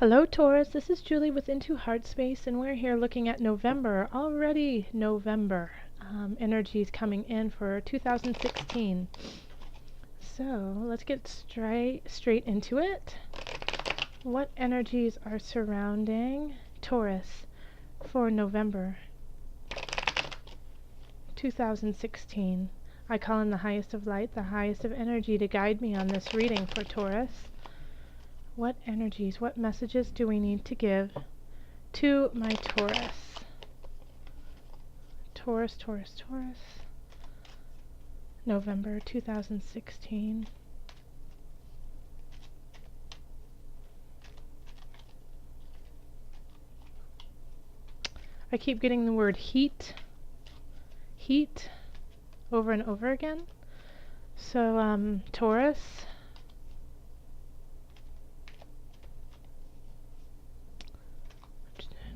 Hello Taurus, this is Julie with Into Heartspace, and we're here looking at November, already November, energies coming in for 2016. So let's get straight into it. What energies are surrounding Taurus for November 2016? I call in the highest of light, the highest of energy to guide me on this reading for Taurus. What energies, what messages do we need to give to my Taurus? Taurus. November 2016. I keep getting the word heat over and over again. So, Taurus,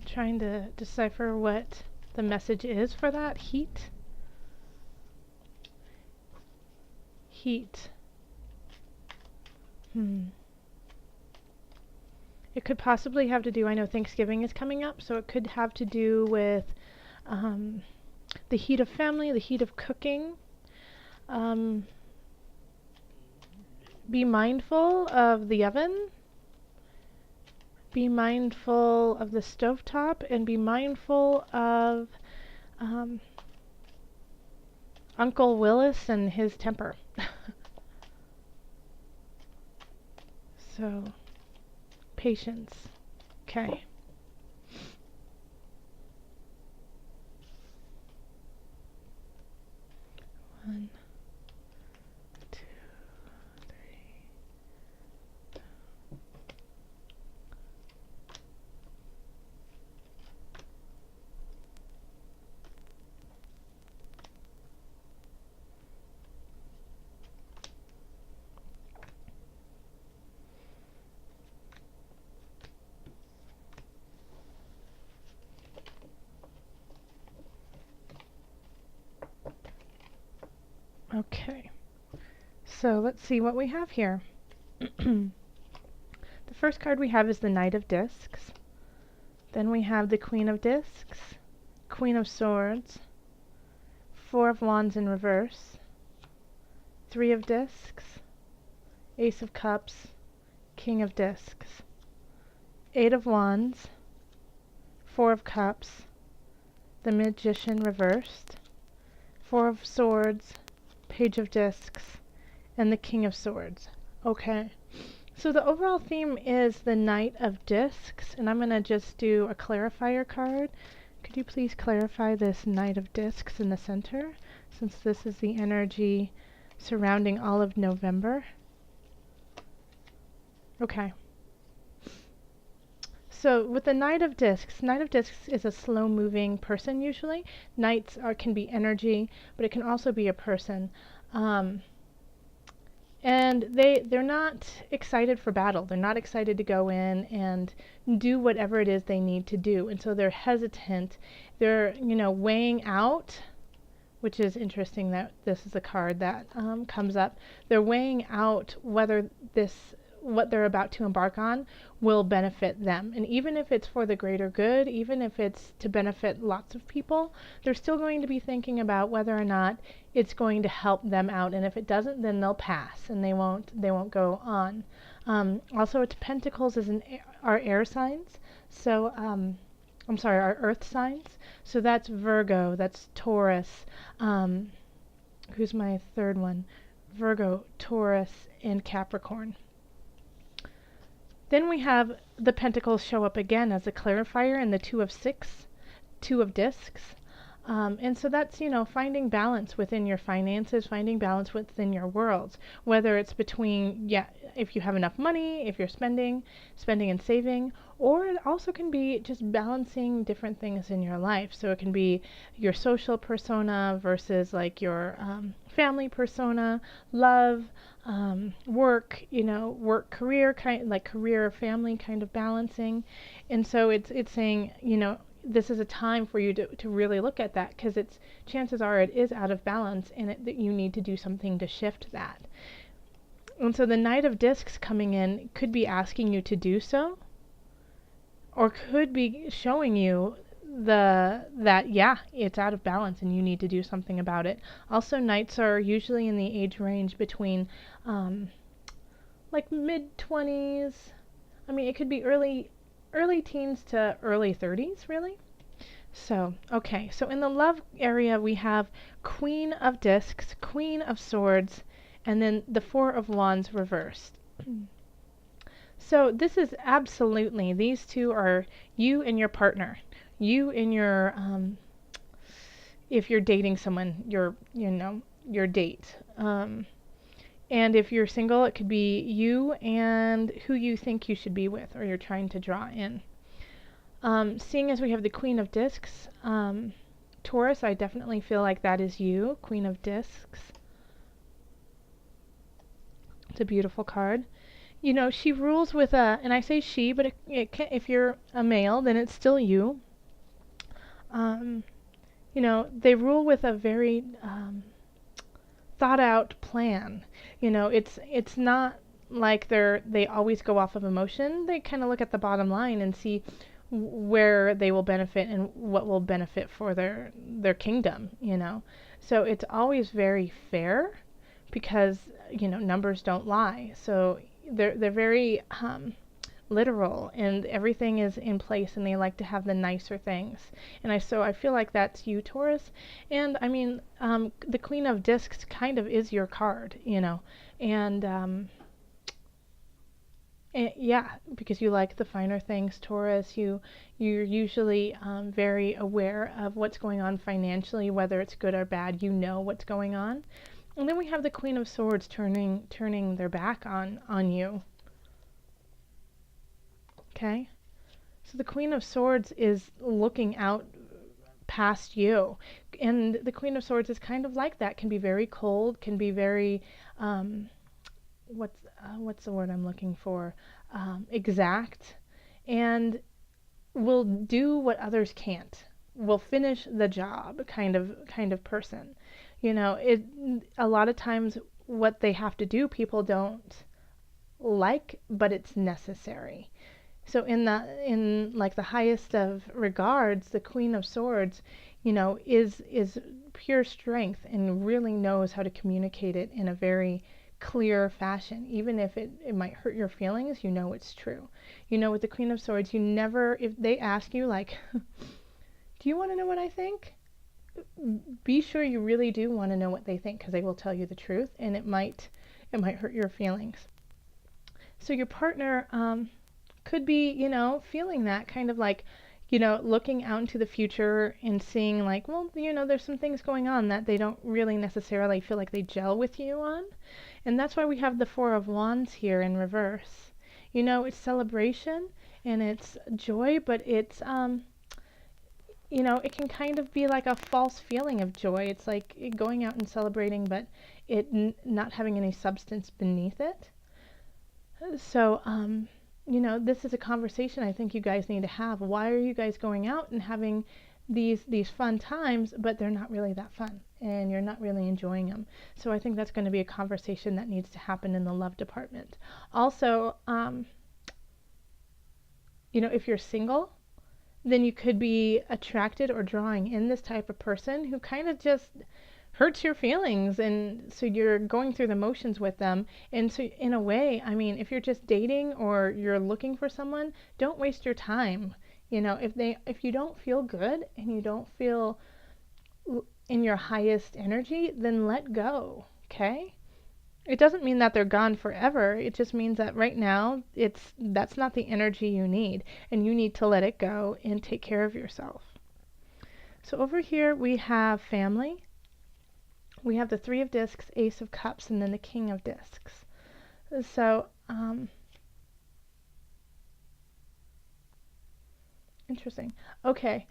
trying to decipher what the message is for that. Heat. It could possibly have to do, I know Thanksgiving is coming up, so it could have to do with the heat of family, the heat of cooking. Be mindful of the oven. Be mindful of the stovetop, and be mindful of Uncle Willis and his temper. So, patience. Okay. One, two, three. Okay, so let's see what we have here. The first card we have is the Knight of Discs. Then we have the Queen of Discs, Queen of Swords, Four of Wands in reverse, Three of Discs, Ace of Cups, King of Discs, Eight of Wands, Four of Cups, the Magician reversed, Four of Swords, Page of Discs, and the King of Swords. Okay, so the overall theme is the Knight of Discs, and I'm going to just do a clarifier card. Could you please clarify this Knight of Discs in the center, since this is the energy surrounding all of November? Okay. So with the Knight of Discs is a slow-moving person usually. Knights can be energy, but it can also be a person. And they're not excited for battle. They're not excited to go in and do whatever it is they need to do. And so they're hesitant. They're, weighing out, which is interesting that this is a card that comes up. They're weighing out whether what they're about to embark on will benefit them. And even if it's for the greater good, even if it's to benefit lots of people, they're still going to be thinking about whether or not it's going to help them out. And if it doesn't, then they'll pass and they won't go on. Also, it's Pentacles are air signs. So, I'm sorry, our earth signs. So that's Virgo, that's Taurus. Who's my third one? Virgo, Taurus, and Capricorn. Then we have the Pentacles show up again as a clarifier in the Two of Discs. And so that's, finding balance within your finances, finding balance within your worlds, whether it's between, if you have enough money, if you're spending and saving, or it also can be just balancing different things in your life. So it can be your social persona versus like your family persona, love, work, work, career, career, family kind of balancing. And so it's saying, this is a time for you to really look at that, because chances are it is out of balance, and that you need to do something to shift that. And so the Knight of Discs coming in could be asking you to do so. or could be showing you that yeah, it's out of balance and you need to do something about it. Also, Knights are usually in the age range between like mid-20s. I mean, it could be early teens to early 30s, really. So, okay, so in the love area we have Queen of Discs, Queen of Swords, and then the Four of Wands reversed. So this is absolutely, these two are you and your partner. You and your, if you're dating someone, your date. And if you're single, it could be you and who you think you should be with or you're trying to draw in. Seeing as we have the Queen of Discs, Taurus, I definitely feel like that is you, Queen of Discs. It's a beautiful card. You know, she rules with a, and I say she, but if you're a male, then it's still you. You know, they rule with a very thought out plan. You know, it's not like they always go off of emotion. They kind of look at the bottom line and see where they will benefit and what will benefit for their kingdom, you know. So it's always very fair because, you know, numbers don't lie. So they're very literal and everything is in place and they like to have the nicer things. And I feel like that's you, Taurus. And I mean, the Queen of Discs kind of is your card, you know. And yeah, because you like the finer things, Taurus. You're usually very aware of what's going on financially, whether it's good or bad. You know what's going on. And then we have the Queen of Swords turning their back on you. Okay? So the Queen of Swords is looking out past you. And the Queen of Swords is kind of like that. Can be very cold, can be very what's the word I'm looking for? Exact, and will do what others can't. Will finish the job kind of person. You know, a lot of times what they have to do people don't like, but it's necessary. So in like the highest of regards, the Queen of Swords, you know, is pure strength and really knows how to communicate it in a very clear fashion. Even if it might hurt your feelings, you know it's true. You know, with the Queen of Swords, you never, if they ask you like, do you want to know what I think? Be sure you really do want to know what they think because they will tell you the truth and it might hurt your feelings. So your partner could be, you know, feeling that kind of like, you know, looking out into the future and seeing like, well, you know, there's some things going on that they don't really necessarily feel like they gel with you on. And that's why we have the Four of Wands here in reverse. You know, it's celebration and it's joy, but it's, you know, it can kind of be like a false feeling of joy. It's like going out and celebrating, but it not having any substance beneath it. So, you know, this is a conversation I think you guys need to have. Why are you guys going out and having these fun times, but they're not really that fun and you're not really enjoying them? So I think that's going to be a conversation that needs to happen in the love department. Also, you know, if you're single, then you could be attracted or drawing in this type of person who kind of just hurts your feelings, and so you're going through the motions with them. And so in a way, I mean, if you're just dating or you're looking for someone, don't waste your time. You know, if you don't feel good and you don't feel in your highest energy, then let go. Okay? It doesn't mean that they're gone forever. It just means that right now that's not the energy you need, and you need to let it go and take care of yourself. So over here we have family. We have the Three of Discs, Ace of Cups, and then the King of Discs. So, interesting. Okay.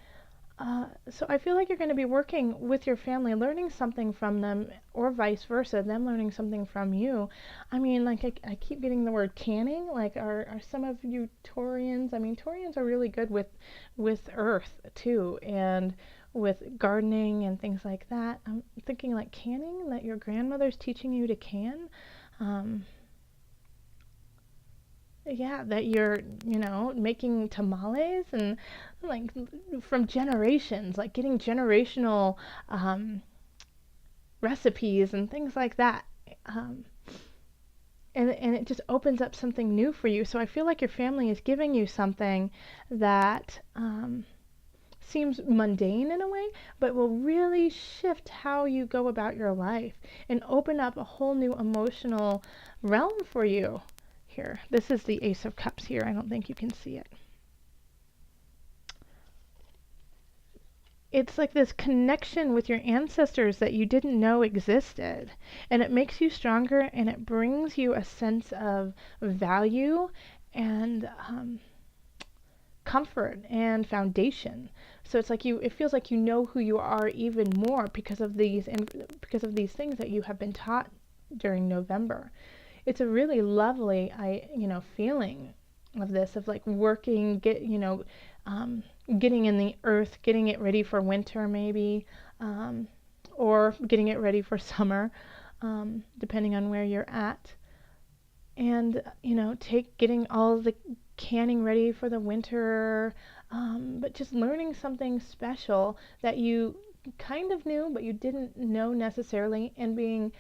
So I feel like you're going to be working with your family, learning something from them, or vice versa, them learning something from you. I mean, like I keep getting the word canning. Like, are some of you Taurians? I mean, Taurians are really good with earth too, and with gardening and things like that. I'm thinking like canning, that your grandmother's teaching you to can. yeah, that you're, making tamales and like from generations, like getting generational um, recipes and things like that. Um, and it just opens up something new for you. So I feel like your family is giving you something that seems mundane in a way, but will really shift how you go about your life and open up a whole new emotional realm for you. Here, this is the Ace of Cups here. I don't think you can see it. It's like this connection with your ancestors that you didn't know existed. And it makes you stronger and it brings you a sense of value and comfort and foundation. So it's like it feels like you know who you are even more because of these things that you have been taught during November. It's a really lovely feeling of this, of like working, getting in the earth, getting it ready for winter maybe, or getting it ready for summer, depending on where you're at. And getting all the canning ready for the winter, but just learning something special that you kind of knew but you didn't know necessarily, and being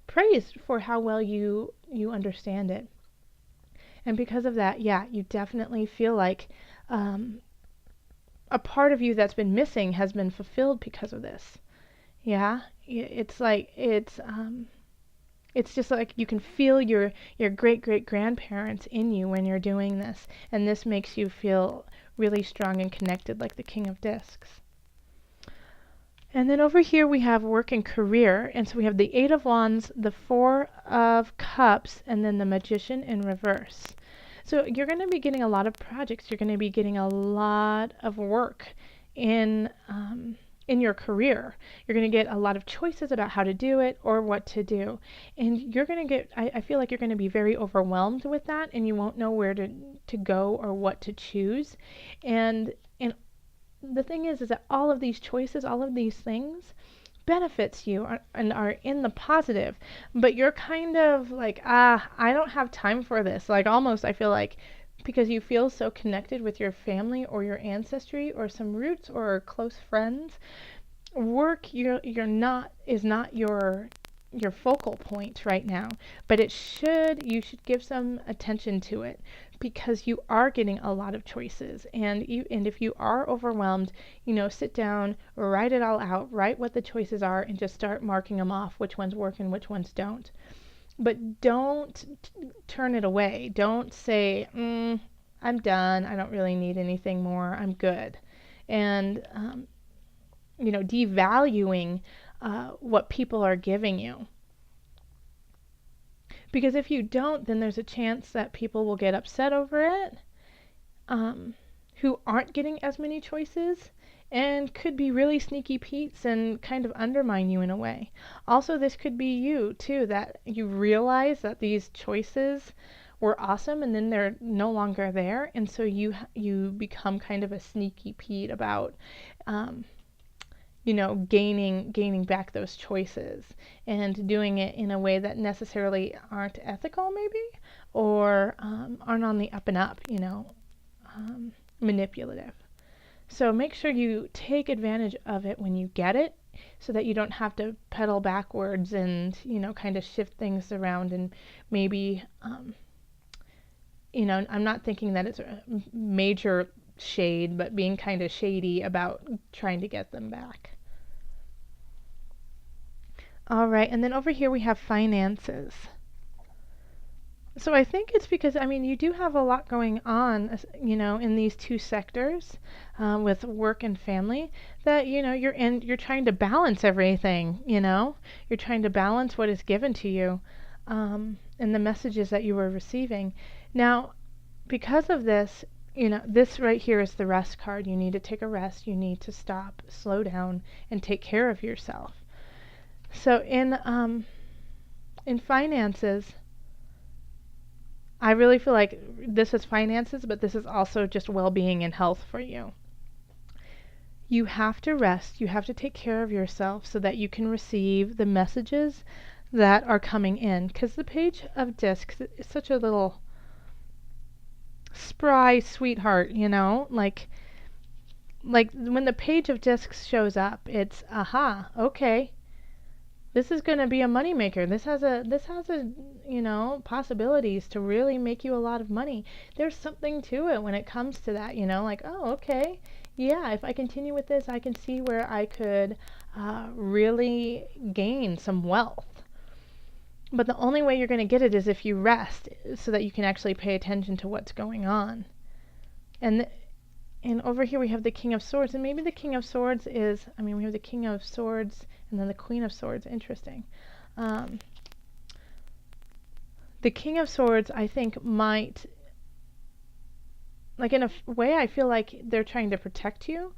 praised for how well you understand it. And because of that, yeah, you definitely feel like a part of you that's been missing has been fulfilled because of this. Yeah, it's like it's just like you can feel your great great grandparents in you when you're doing this, and this makes you feel really strong and connected, like the King of Discs. And then over here we have work and career, and so we have the Eight of Wands, the Four of Cups, and then the Magician in reverse. So you're going to be getting a lot of projects. You're going to be getting a lot of work in your career. You're going to get a lot of choices about how to do it or what to do. And you're going to get, I feel like you're going to be very overwhelmed with that, and you won't know where to go or what to choose. And the thing is that all of these choices, all of these things benefits you and are in the positive, but you're kind of like, I don't have time for this. Like almost, I feel like, because you feel so connected with your family or your ancestry or some roots or close friends, work is not your focal point right now, but you should give some attention to it, because you are getting a lot of choices, and if you are overwhelmed, sit down, write it all out, write what the choices are, and just start marking them off, which ones work and which ones don't. But don't turn it away. Don't say, I'm done, I don't really need anything more, I'm good. And devaluing what people are giving you. Because if you don't, then there's a chance that people will get upset over it, who aren't getting as many choices, and could be really sneaky Pete's and kind of undermine you in a way. Also, this could be you too, that you realize that these choices were awesome and then they're no longer there, and so you become kind of a sneaky Pete about gaining back those choices and doing it in a way that necessarily aren't ethical maybe, or aren't on the up and up, manipulative. So make sure you take advantage of it when you get it, so that you don't have to pedal backwards and, kind of shift things around, and maybe, I'm not thinking that it's a major shade, but being kind of shady about trying to get them back. All right, and then over here we have finances. So I think it's because, you do have a lot going on, in these two sectors, with work and family, that, you're trying to balance everything, you're trying to balance what is given to you, and the messages that you were receiving. Now, because of this, this right here is the rest card. You need to take a rest. You need to stop, slow down, and take care of yourself. So in finances, I really feel like this is finances, but this is also just well-being and health for you. You have to rest. You have to take care of yourself so that you can receive the messages that are coming in. Because the Page of Discs is such a little spry sweetheart, you know, like when the page of discs shows up, it's aha, okay, this is going to be a moneymaker. This has a you know, possibilities to really make you a lot of money. There's something to it when it comes to that, you know, like, oh, okay, yeah, if I continue with this, I can see where I could really gain some wealth. But the only way you're going to get it is if you rest, so that you can actually pay attention to what's going on. And and over here we have the King of Swords, and maybe the King of Swords is, I mean, we have the King of Swords and then the Queen of Swords. Interesting. The King of Swords, I think, might, like in a way, I feel like they're trying to protect you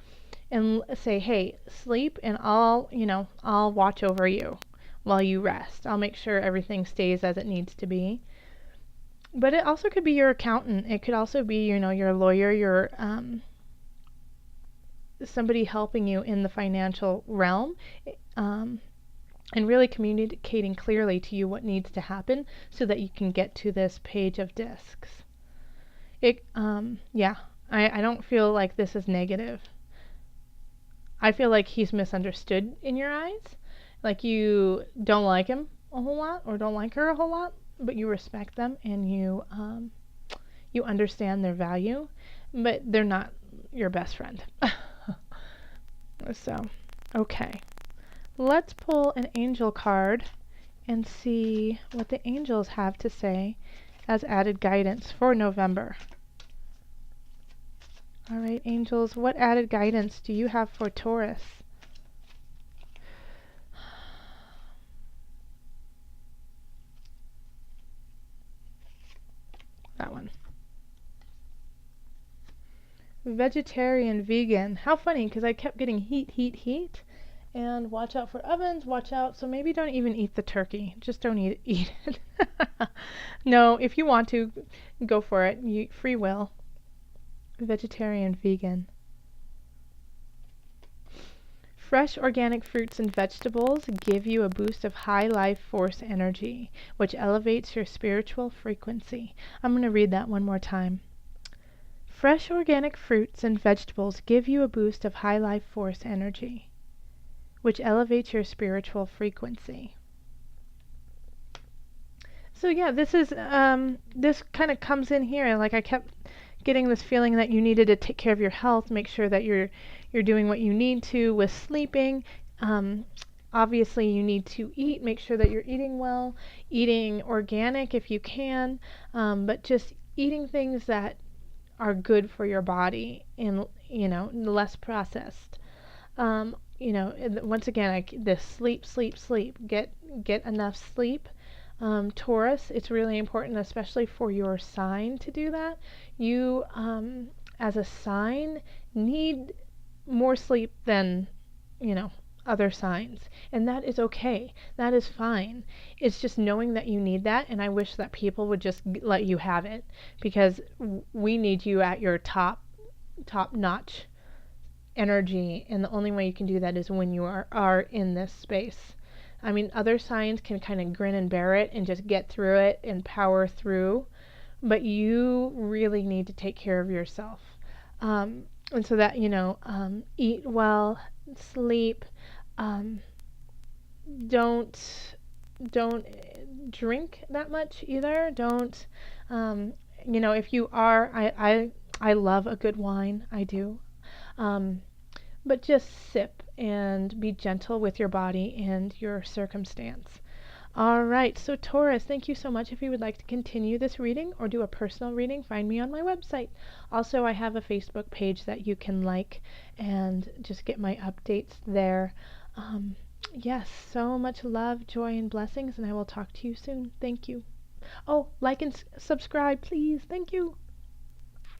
and say, hey, sleep and I'll, you know, I'll watch over you while you rest. I'll make sure everything stays as it needs to be. But it also could be your accountant. It could also be, you know, your lawyer, your somebody helping you in the financial realm, and really communicating clearly to you what needs to happen so that you can get to this page of discs. Yeah, I don't feel like this is negative. I feel like he's misunderstood in your eyes. Like you don't like him a whole lot or don't like her a whole lot, but you respect them and you understand their value, but they're not your best friend. So, okay. Let's pull an angel card and see what the angels have to say as added guidance for November. All right, angels, what added guidance do you have for Taurus? That one. Vegetarian, vegan. How funny, because I kept getting heat, heat, heat. And watch out for ovens, watch out. So maybe don't even eat the turkey. Just don't eat it. No, if you want to, go for it. Free will. Vegetarian, vegan. Fresh organic fruits and vegetables give you a boost of high life force energy, which elevates your spiritual frequency. I'm going to read that one more time. Fresh organic fruits and vegetables give you a boost of high life force energy, which elevates your spiritual frequency. So yeah, this is this kind of comes in here. Like I kept getting this feeling that you needed to take care of your health, make sure that you're doing what you need to with sleeping. Obviously, you need to eat. Make sure that you're eating well, eating organic if you can, but just eating things that are good for your body and, you know, less processed. You know, once again, this sleep, sleep, sleep. Get enough sleep. Taurus, it's really important, especially for your sign, to do that. You, as a sign, need more sleep than, you know, other signs. And that is okay. That is fine. It's just knowing that you need that, and I wish that people would just let you have it, because we need you at your top notch energy, and the only way you can do that is when you are in this space. I mean, other signs can kind of grin and bear it and just get through it and power through, but you really need to take care of yourself. And so that, you know, eat well, sleep, don't drink that much either. Don't, you know, if you are, I love a good wine, I do. But just sip and be gentle with your body and your circumstance. All right, so Taurus, thank you so much. If you would like to continue this reading or do a personal reading, find me on my website. Also, I have a Facebook page that you can like and just get my updates there. Yes, so much love, joy, and blessings, and I will talk to you soon. Thank you. Oh, like and subscribe, please. Thank you.